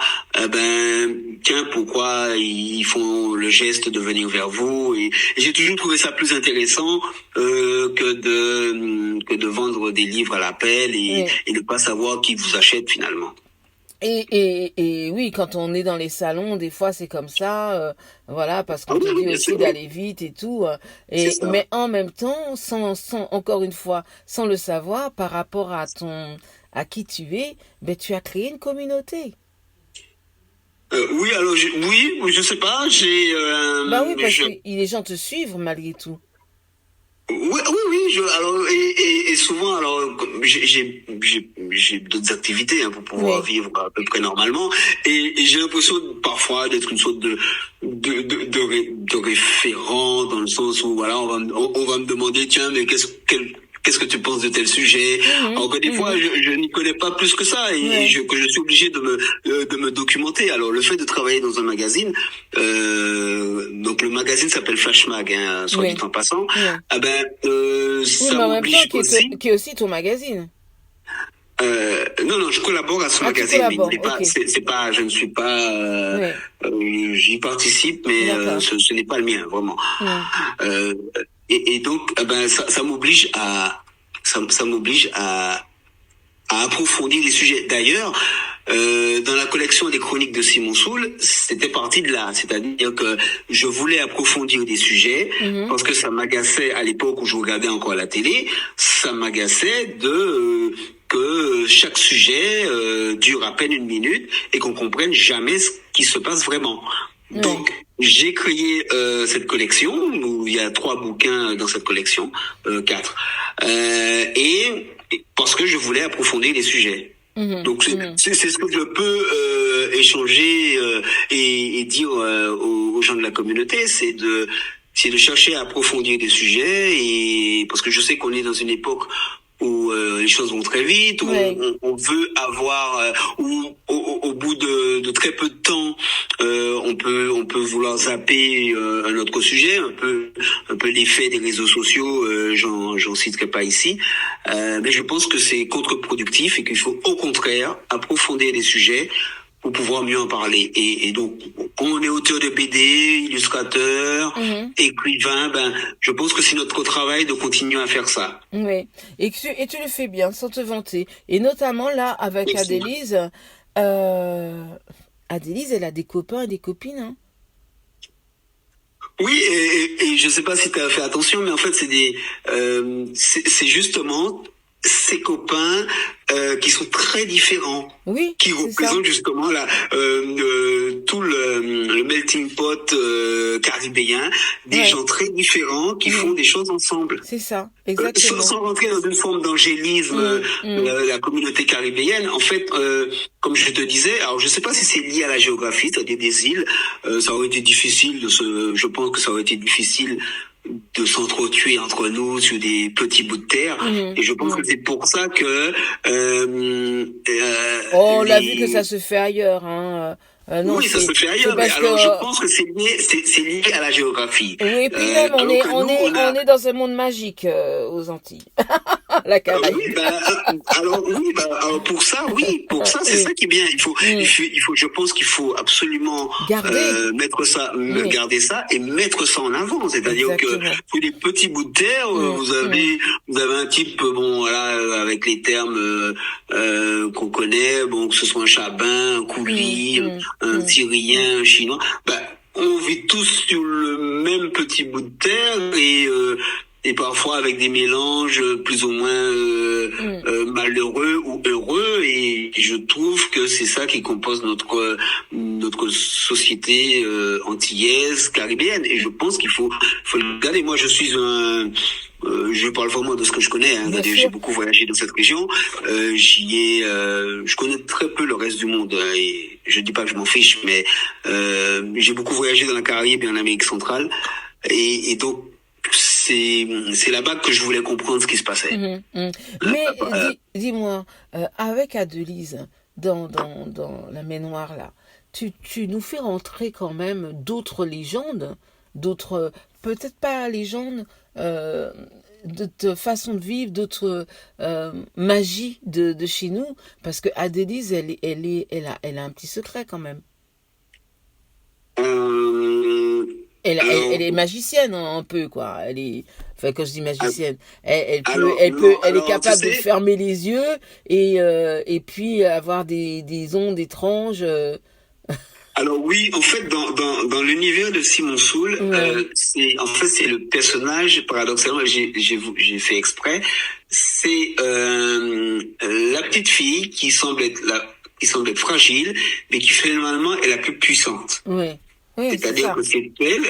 [SPEAKER 2] ben tiens pourquoi ils font le geste de venir vers vous. Et j'ai toujours trouvé ça plus intéressant que de vendre des livres à l'appel
[SPEAKER 1] Oui.
[SPEAKER 2] et ne pas savoir qui vous achète finalement.
[SPEAKER 1] Et oui, quand on est dans les salons, des fois c'est comme ça, voilà, parce
[SPEAKER 2] Ah
[SPEAKER 1] qu'on
[SPEAKER 2] oui,
[SPEAKER 1] te dit
[SPEAKER 2] bien sûr,
[SPEAKER 1] aussi
[SPEAKER 2] oui,
[SPEAKER 1] d'aller vite et tout.
[SPEAKER 2] c'est
[SPEAKER 1] Mais
[SPEAKER 2] ça.
[SPEAKER 1] en même temps, encore une fois, sans le savoir, par rapport à qui tu es, ben tu as créé une communauté.
[SPEAKER 2] Oui, alors oui, je sais pas,
[SPEAKER 1] Bah oui, parce que les gens te suivent malgré tout.
[SPEAKER 2] oui, oui, oui, alors et souvent alors comme j'ai d'autres activités hein, pour pouvoir
[SPEAKER 1] Oui,
[SPEAKER 2] vivre à peu près normalement et j'ai l'impression parfois d'être une sorte de référent dans le sens où voilà on va me demander tiens mais qu'est-ce que tu penses de tel sujet?
[SPEAKER 1] mhm,
[SPEAKER 2] Alors que des fois,
[SPEAKER 1] mhm,
[SPEAKER 2] je n'y connais pas plus que ça et
[SPEAKER 1] ouais,
[SPEAKER 2] que je suis obligé de me documenter. Alors, le fait de travailler dans un magazine, donc le magazine s'appelle Flash Mag, hein, soit dit
[SPEAKER 1] ouais,
[SPEAKER 2] en passant.
[SPEAKER 1] ouais.
[SPEAKER 2] Ah ben,
[SPEAKER 1] Oui,
[SPEAKER 2] ça
[SPEAKER 1] mais en même temps,
[SPEAKER 2] m'oblige aussi.
[SPEAKER 1] qui est aussi ton magazine.
[SPEAKER 2] Non, non, je collabore à ce
[SPEAKER 1] Ah, tu
[SPEAKER 2] magazine, mais il
[SPEAKER 1] collabores,
[SPEAKER 2] n'est pas,
[SPEAKER 1] ok.
[SPEAKER 2] c'est pas, je ne suis pas,
[SPEAKER 1] Oui,
[SPEAKER 2] j'y participe, mais
[SPEAKER 1] d'accord.
[SPEAKER 2] ce n'est pas le mien, vraiment.
[SPEAKER 1] Mhm,
[SPEAKER 2] Euh, et donc, ben, ça m'oblige ça m'oblige à approfondir les sujets. D'ailleurs, dans la collection des chroniques de Simon Soul, c'était parti de là. C'est-à-dire que je voulais approfondir des sujets
[SPEAKER 1] mhm,
[SPEAKER 2] parce que ça m'agaçait à l'époque où je regardais encore la télé, ça m'agaçait que chaque sujet dure à peine une minute et qu'on comprenne jamais ce qui se passe vraiment.
[SPEAKER 1] ouais.
[SPEAKER 2] Donc, j'ai créé cette collection où il y a 3 bouquins dans cette collection, 4, et parce que je voulais approfondir les sujets.
[SPEAKER 1] Mhm,
[SPEAKER 2] Donc
[SPEAKER 1] mhm.
[SPEAKER 2] c'est ce que je peux échanger et dire aux gens de la communauté, c'est de chercher à approfondir des sujets et parce que je sais qu'on est dans une époque où les choses vont très vite, où
[SPEAKER 1] Ouais.
[SPEAKER 2] on veut avoir, où au bout de très peu de temps, on peut vouloir zapper un autre sujet, un peu l'effet des réseaux sociaux, j'en citerai pas ici, mais je pense que c'est contre-productif et qu'il faut au contraire approfondir les sujets pour pouvoir mieux en parler. Et donc, quand on est auteur de BD, illustrateur,
[SPEAKER 1] Mhm.
[SPEAKER 2] écrivain, ben, je pense que c'est notre travail de continuer à faire ça.
[SPEAKER 1] Oui, et tu le fais bien, sans te vanter. Et notamment là, avec
[SPEAKER 2] Merci.
[SPEAKER 1] Adélise, euh, Adélise, elle a des copains et des copines, hein.
[SPEAKER 2] Oui, et je sais pas si tu as fait attention, mais en fait, c'est justement ces copains qui sont très différents,
[SPEAKER 1] Oui,
[SPEAKER 2] qui
[SPEAKER 1] c'est ça,
[SPEAKER 2] représentent justement tout le melting pot caribéen, des
[SPEAKER 1] ouais,
[SPEAKER 2] gens très différents qui font
[SPEAKER 1] oui,
[SPEAKER 2] des choses ensemble.
[SPEAKER 1] c'est ça, exactement.
[SPEAKER 2] Sans rentrer dans une forme d'angélisme
[SPEAKER 1] Mm,
[SPEAKER 2] de
[SPEAKER 1] mm,
[SPEAKER 2] la communauté caribéenne, en fait, comme je te disais, alors je sais pas si c'est lié à la géographie, c'est-à-dire des îles, ça aurait été difficile je pense que ça aurait été difficile de s'entretuer entre nous sur des petits bouts de terre,
[SPEAKER 1] mm,
[SPEAKER 2] et je pense que
[SPEAKER 1] mm.
[SPEAKER 2] c'est pour ça que
[SPEAKER 1] Oh, on l'a vu que ça
[SPEAKER 2] les
[SPEAKER 1] se fait ailleurs, hein. Non,
[SPEAKER 2] Oui, ça se fait
[SPEAKER 1] c'est
[SPEAKER 2] ailleurs, mais
[SPEAKER 1] parce que
[SPEAKER 2] alors je pense que c'est lié à la géographie.
[SPEAKER 1] oui, et puis même
[SPEAKER 2] Alors que nous, on
[SPEAKER 1] on
[SPEAKER 2] a
[SPEAKER 1] est dans un monde magique aux Antilles, la
[SPEAKER 2] oui,
[SPEAKER 1] Caraïbe.
[SPEAKER 2] alors oui, alors pour ça, oui, pour ça, c'est
[SPEAKER 1] Oui.
[SPEAKER 2] ça qui est bien.
[SPEAKER 1] Mm.
[SPEAKER 2] Je pense qu'il faut absolument
[SPEAKER 1] Garder. Oui,
[SPEAKER 2] garder ça et mettre ça en avant. C'est-à-dire que
[SPEAKER 1] exactement.
[SPEAKER 2] tous les petits bouts de terre,
[SPEAKER 1] Mm, mm,
[SPEAKER 2] vous avez un type, bon, voilà, avec les termes qu'on connaît, bon, que ce soit un chabin, un
[SPEAKER 1] mm,
[SPEAKER 2] coulis,
[SPEAKER 1] mm,
[SPEAKER 2] un
[SPEAKER 1] mm, mm,
[SPEAKER 2] Syrien, un Chinois, on vit tous sur le même petit bout de terre et parfois avec des mélanges plus ou moins
[SPEAKER 1] mm.
[SPEAKER 2] malheureux ou heureux et je trouve que c'est ça qui compose notre société antillaise caribéenne et je pense faut le garder. Moi je parle vraiment de ce que je connais, hein.
[SPEAKER 1] Bien
[SPEAKER 2] J'ai
[SPEAKER 1] sûr.
[SPEAKER 2] beaucoup voyagé dans cette région. Je connais très peu le reste du monde. Et je dis pas que je m'en fiche, mais j'ai beaucoup voyagé dans la Caraïbe et en Amérique centrale. Et donc c'est là-bas que je voulais comprendre ce qui se passait.
[SPEAKER 1] Mhm, mhm. Mais dis-moi, avec Adelise, dans la Mainoire là, tu nous fais rentrer quand même d'autres légendes, d'autres, peut-être pas légendes, euh, d'autres façons de vivre, d'autres magies de chez nous, parce que Adelise, elle a un petit secret quand même.
[SPEAKER 2] Euh,
[SPEAKER 1] Elle
[SPEAKER 2] alors,
[SPEAKER 1] est magicienne un peu quoi. Elle est, enfin quand je dis magicienne,
[SPEAKER 2] alors non,
[SPEAKER 1] elle est
[SPEAKER 2] alors tu
[SPEAKER 1] capable de
[SPEAKER 2] sais.
[SPEAKER 1] fermer les yeux et puis avoir des ondes étranges.
[SPEAKER 2] Alors oui, en fait, dans l'univers de Simon Soul,
[SPEAKER 1] Ouais,
[SPEAKER 2] c'est le personnage, paradoxalement, j'ai fait exprès, c'est la petite fille qui semble être fragile, mais qui finalement est la plus puissante.
[SPEAKER 1] ouais, ouais, c'est
[SPEAKER 2] C'est-à-dire
[SPEAKER 1] ça.
[SPEAKER 2] que c'est elle,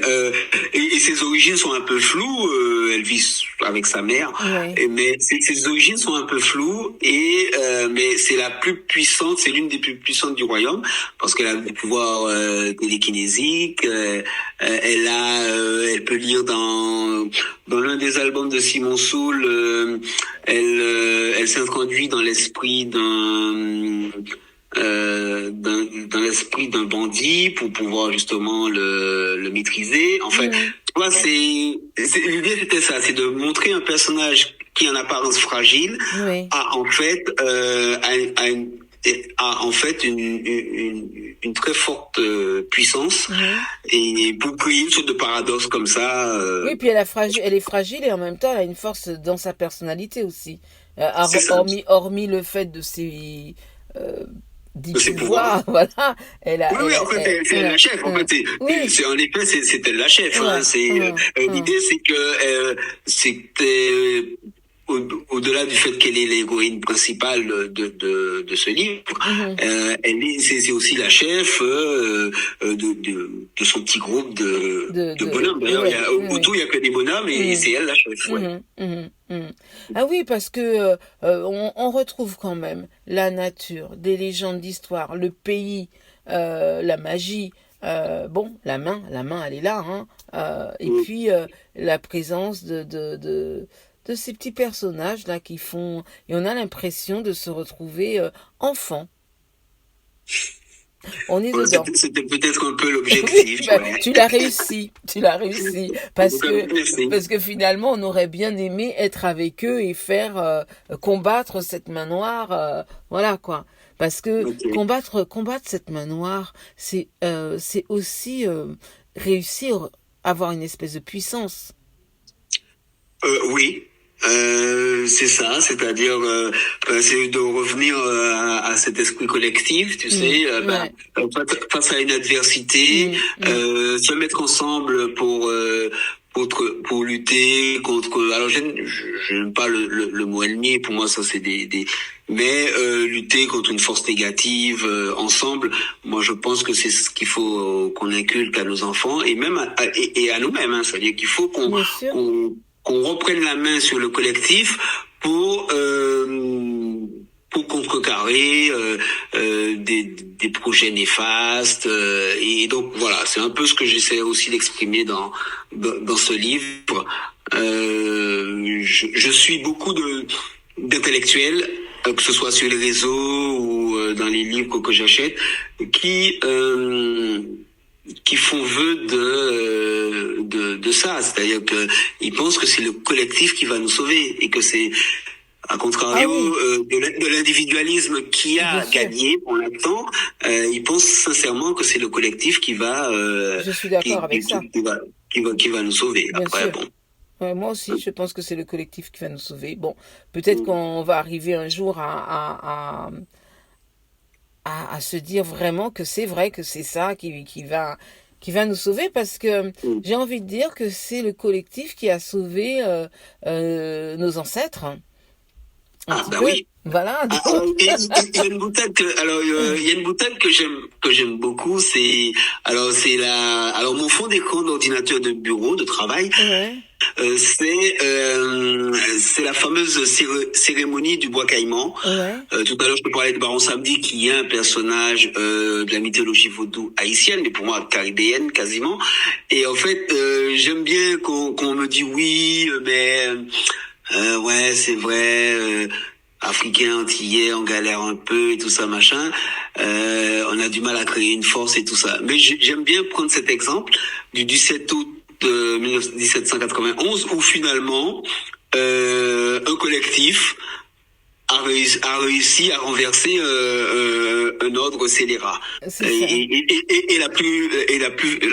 [SPEAKER 2] et ses origines sont un peu floues. Elle vit avec sa mère,
[SPEAKER 1] Ouais.
[SPEAKER 2] mais ses origines sont un peu floues. Mais c'est la plus puissante, c'est l'une des plus puissantes du royaume parce qu'elle a des pouvoirs télékinésiques. Elle peut lire dans l'un des albums de Simon Soul. Elle s'introduit dans l'esprit dans l'esprit d'un bandit pour pouvoir justement le maîtriser. En fait,
[SPEAKER 1] Mhm.
[SPEAKER 2] tu vois, l'idée c'était ça, c'est de montrer un personnage qui en apparence fragile
[SPEAKER 1] Ouais.
[SPEAKER 2] a en fait en fait une très forte puissance
[SPEAKER 1] Mhm.
[SPEAKER 2] et pour créer une sorte de paradoxe comme ça.
[SPEAKER 1] Oui, puis elle est fragile et en même temps elle a une force dans sa personnalité aussi.
[SPEAKER 2] C'est ça,
[SPEAKER 1] Hormis le fait de ses euh, dix
[SPEAKER 2] de ses pouvoirs.
[SPEAKER 1] pouvoirs, voilà.
[SPEAKER 2] Oui, oui, en fait, c'est elle la chef. En fait,
[SPEAKER 1] oui.
[SPEAKER 2] en effet, c'est elle la chef. Hein.
[SPEAKER 1] Hum.
[SPEAKER 2] L'idée, c'est que c'était au-delà du fait qu'elle est l'héroïne principale de ce livre,
[SPEAKER 1] Mhm.
[SPEAKER 2] c'est aussi la chef de son petit groupe de bonhommes. D'ailleurs,
[SPEAKER 1] Ouais,
[SPEAKER 2] autour, il y a que des bonhommes et
[SPEAKER 1] hum.
[SPEAKER 2] c'est elle la chef. Ouais.
[SPEAKER 1] Mhm, mhm, mhm. Ah oui, parce que on retrouve quand même la nature, des légendes d'histoire, le pays, la magie. Bon, la main, elle est là, hein. Et
[SPEAKER 2] Mm.
[SPEAKER 1] puis la présence de ces petits personnages là qui font, et on a l'impression de se retrouver enfant. On est
[SPEAKER 2] Bon,
[SPEAKER 1] dedans.
[SPEAKER 2] c'était peut-être un peu
[SPEAKER 1] Oui,
[SPEAKER 2] l'objectif.
[SPEAKER 1] bah,
[SPEAKER 2] Ouais.
[SPEAKER 1] tu l'as réussi,
[SPEAKER 2] Donc, merci.
[SPEAKER 1] parce que finalement, on aurait bien aimé être avec eux et faire combattre cette main noire, voilà quoi. Parce que
[SPEAKER 2] Ok.
[SPEAKER 1] combattre cette main noire, c'est aussi réussir à avoir une espèce de puissance.
[SPEAKER 2] Oui, c'est ça, c'est-à-dire c'est de revenir à cet esprit collectif, tu
[SPEAKER 1] Mm,
[SPEAKER 2] sais,
[SPEAKER 1] ouais.
[SPEAKER 2] face à une adversité,
[SPEAKER 1] Mm, mm,
[SPEAKER 2] se mettre ensemble pour lutter contre. Alors je n'aime pas le mot ennemi, pour moi ça c'est mais lutter contre une force négative ensemble. Moi je pense que c'est ce qu'il faut qu'on inculque à nos enfants et même et à nous-mêmes. Hein, c'est-à-dire qu'il faut
[SPEAKER 1] bien sûr.
[SPEAKER 2] qu'on reprenne la main sur le collectif pour contrecarrer des projets néfastes. Et donc voilà, c'est un peu ce que j'essaie aussi d'exprimer dans ce livre. Je suis beaucoup d'intellectuels, que ce soit sur les réseaux ou dans les livres que j'achète qui font vœu de ça, c'est-à-dire que ils pensent que c'est le collectif qui va nous sauver et que c'est à contrario de l'individualisme qui a gagné pour l'instant. Ils pensent sincèrement que c'est le collectif qui va
[SPEAKER 1] Je suis d'accord avec ça.
[SPEAKER 2] qui va nous sauver.
[SPEAKER 1] Bien
[SPEAKER 2] Après,
[SPEAKER 1] sûr.
[SPEAKER 2] bon.
[SPEAKER 1] Moi aussi, je pense que c'est le collectif qui va nous sauver. Bon, peut-être qu'on va arriver un jour à se dire vraiment que c'est vrai que c'est ça qui va nous sauver parce que j'ai envie de dire que c'est le collectif qui a sauvé nos ancêtres. Un petit peu.
[SPEAKER 2] Oui.
[SPEAKER 1] Voilà.
[SPEAKER 2] Il y a une boutade que j'aime beaucoup, c'est mon fond d'écran d'ordinateur de bureau de travail.
[SPEAKER 1] Ouais.
[SPEAKER 2] C'est la fameuse cérémonie du bois caïman.
[SPEAKER 1] Ouais.
[SPEAKER 2] Tout à l'heure je te parlais de Baron Samedi qui est un personnage de la mythologie vaudou haïtienne, mais pour moi caribéenne quasiment. Et en fait j'aime bien qu'on me dit oui, mais ouais c'est vrai. Africains, antillais, on galère un peu et tout ça machin. On a du mal à créer une force et tout ça. Mais j'aime bien prendre cet exemple du 17 août 1791 où finalement un collectif a réussi à renverser un ordre scélérat et la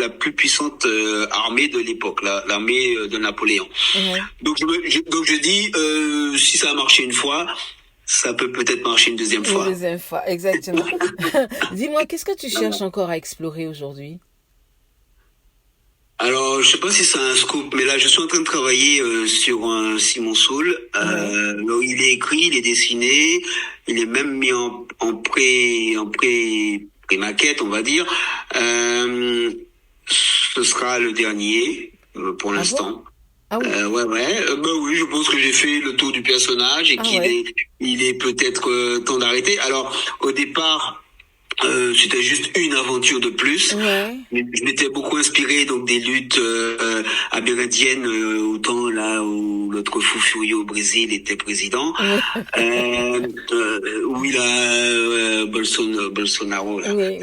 [SPEAKER 2] plus puissante armée de l'époque, l'armée de Napoléon.
[SPEAKER 1] Ouais.
[SPEAKER 2] Donc je dis si ça a marché une fois, ça peut peut-être marcher une deuxième fois.
[SPEAKER 1] Une deuxième fois, exactement. Dis-moi, qu'est-ce que tu cherches encore à explorer aujourd'hui?
[SPEAKER 2] Alors, je sais pas si c'est un scoop, mais là, je suis en train de travailler sur un Simon Soul. Il est écrit, il est dessiné, il est même mis en pré-maquette, on va dire. Ce sera le dernier pour l'instant.
[SPEAKER 1] Bon? Ah oui.
[SPEAKER 2] Oui, je pense que j'ai fait le tour du personnage et il est peut-être temps d'arrêter. Alors, au départ, c'était juste une aventure de plus.
[SPEAKER 1] Ouais.
[SPEAKER 2] Mais je m'étais beaucoup inspiré donc des luttes amérindiennes au temps là où l'autre fou furieux au Brésil était président. Où il a Bolsonaro là.
[SPEAKER 1] Oui.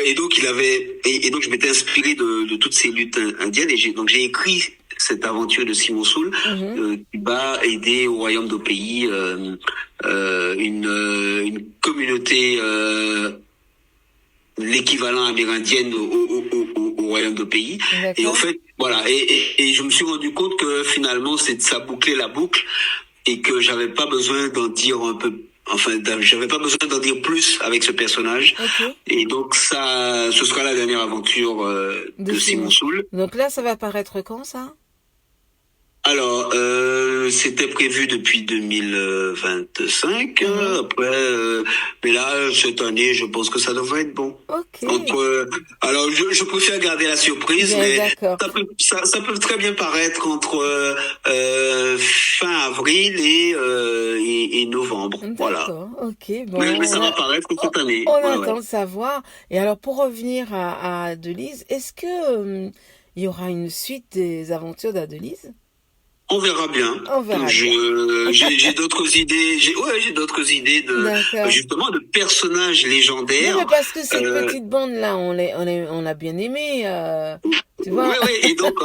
[SPEAKER 2] Et donc donc je m'étais inspiré de toutes ces luttes indiennes et j'ai écrit cette aventure de Simon Soul qui va aider au royaume d'Opéi une communauté l'équivalent amérindienne au royaume d'Opéi. Et en fait voilà et je me suis rendu compte que finalement ça bouclait la boucle et que j'avais pas besoin d'en dire un peu. Enfin, j'avais pas besoin d'en dire plus avec ce personnage. Et donc ce sera la dernière aventure de Simon Soul.
[SPEAKER 1] Donc là, ça va apparaître quand, ça?
[SPEAKER 2] Alors, c'était prévu depuis 2025. Après, mais là, cette année, je pense que ça devrait être bon. Alors, je préfère garder la surprise, mais ça peut très bien paraître entre fin avril et novembre. Voilà.
[SPEAKER 1] Bon,
[SPEAKER 2] mais ça va paraître cette année.
[SPEAKER 1] On attend de savoir. Et alors, pour revenir à Adelise, est-ce que il y aura une suite des aventures d'Adelise?
[SPEAKER 2] On verra bien. J'ai d'autres idées. J'ai d'autres idées justement de personnages légendaires.
[SPEAKER 1] Non, mais parce que cette petite bande là, on l'a bien aimé. Tu vois.
[SPEAKER 2] Oui. Et donc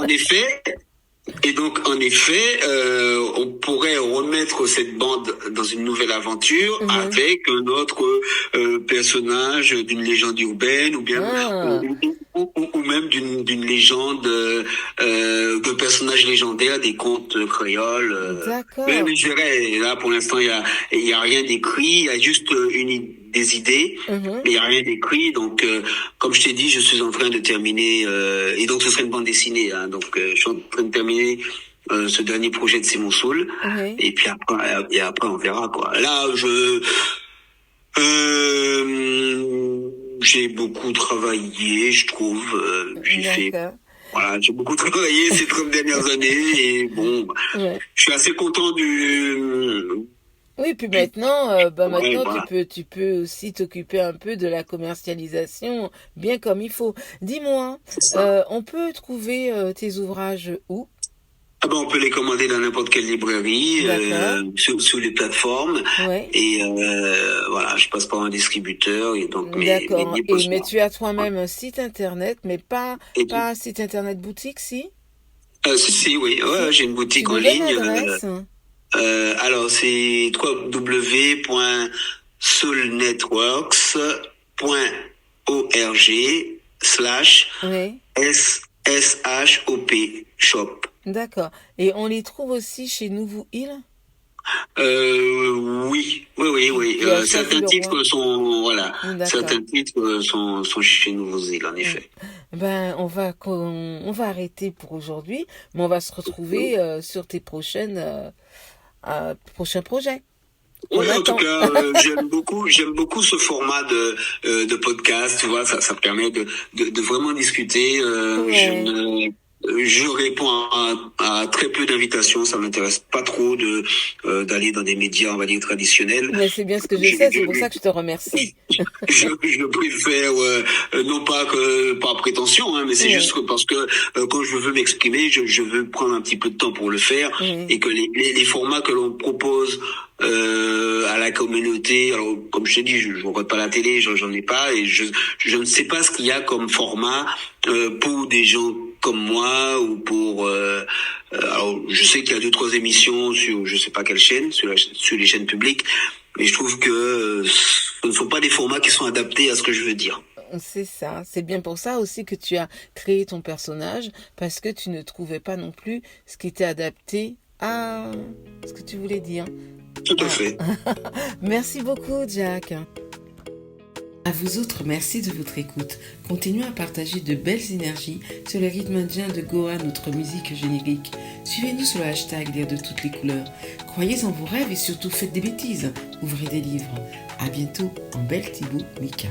[SPEAKER 2] en effet, on pourrait remettre cette bande dans une nouvelle aventure avec un autre personnage d'une légende urbaine ou bien ou même d'une légende de personnages légendaires des contes créoles.
[SPEAKER 1] D'accord.
[SPEAKER 2] Mais je verrai. Là pour l'instant il y a rien d'écrit, il y a juste des idées, mais il y a rien d'écrit. Donc comme je t'ai dit, je suis en train de terminer et donc ce serait une bande dessinée. Donc je suis en train de terminer ce dernier projet de Simon Soul. Et puis après on verra quoi. Là j'ai beaucoup travaillé, je trouve. J'ai beaucoup travaillé ces 30 dernières années et bon, je suis assez content
[SPEAKER 1] Oui, puis maintenant, tu peux aussi t'occuper un peu de la commercialisation, bien comme il faut. Dis-moi, on peut trouver tes ouvrages où?
[SPEAKER 2] Ah ben, on peut les commander dans n'importe quelle librairie, sur les plateformes.
[SPEAKER 1] Ouais.
[SPEAKER 2] Et voilà, je passe par un distributeur et donc
[SPEAKER 1] D'accord.
[SPEAKER 2] mes livres
[SPEAKER 1] Mais
[SPEAKER 2] sont.
[SPEAKER 1] tu as toi-même un site internet, mais pas,
[SPEAKER 2] Et
[SPEAKER 1] pas un site internet boutique, si?
[SPEAKER 2] si, oui, ouais,
[SPEAKER 1] Si?
[SPEAKER 2] j'ai une
[SPEAKER 1] Tu
[SPEAKER 2] boutique en
[SPEAKER 1] nous donnes
[SPEAKER 2] ligne.
[SPEAKER 1] l'adresse?
[SPEAKER 2] Alors c'est
[SPEAKER 1] Oui.
[SPEAKER 2] www.soulnetworks.org/shop shop.
[SPEAKER 1] D'accord. Et on les trouve aussi chez Nouveau Île?
[SPEAKER 2] Oui, oui, oui, oui.
[SPEAKER 1] Qui a choisi
[SPEAKER 2] Certains
[SPEAKER 1] le roi?
[SPEAKER 2] titres sont, voilà,
[SPEAKER 1] D'accord.
[SPEAKER 2] certains titres sont chez Nouvelle-Zélande, en
[SPEAKER 1] Mm.
[SPEAKER 2] effet.
[SPEAKER 1] Ben, on va arrêter pour aujourd'hui, mais on va se retrouver sur tes prochains projets. On
[SPEAKER 2] Oui, en tout
[SPEAKER 1] attend.
[SPEAKER 2] cas, j'aime beaucoup ce format de podcast. Tu vois, ça permet de vraiment discuter.
[SPEAKER 1] Ouais.
[SPEAKER 2] Je réponds à très peu d'invitations. Ça m'intéresse pas trop d'aller dans des médias, on va dire traditionnels.
[SPEAKER 1] Mais c'est bien ce que je
[SPEAKER 2] Je,
[SPEAKER 1] sais, c'est pour
[SPEAKER 2] je,
[SPEAKER 1] ça que je te remercie.
[SPEAKER 2] je préfère, non pas que par prétention, hein, mais c'est juste
[SPEAKER 1] Oui,
[SPEAKER 2] que parce que quand je veux m'exprimer, je veux prendre un petit peu de temps pour le faire
[SPEAKER 1] oui.
[SPEAKER 2] et que les formats que l'on propose à la communauté, alors comme je t'ai dit, je n'aurai pas la télé, j'en ai pas et je ne sais pas ce qu'il y a comme format pour des gens comme moi ou pour alors je sais qu'il y a 2 3 émissions sur je sais pas quelle chaîne sur les chaînes publiques, mais je trouve que ce ne sont pas des formats qui sont adaptés à ce que je veux dire.
[SPEAKER 1] C'est ça. C'est bien pour ça aussi que tu as créé ton personnage, parce que tu ne trouvais pas non plus ce qui était adapté à ce que tu voulais dire.
[SPEAKER 2] Tout à
[SPEAKER 1] Ah.
[SPEAKER 2] fait.
[SPEAKER 1] Merci beaucoup, Jack.
[SPEAKER 3] À vous autres, merci de votre écoute. Continuez à partager de belles énergies sur le rythme indien de Goa, notre musique générique. Suivez-nous sur le hashtag Lire de toutes les couleurs. Croyez en vos rêves et surtout faites des bêtises. Ouvrez des livres. À bientôt en Belle Thibaut, Mika.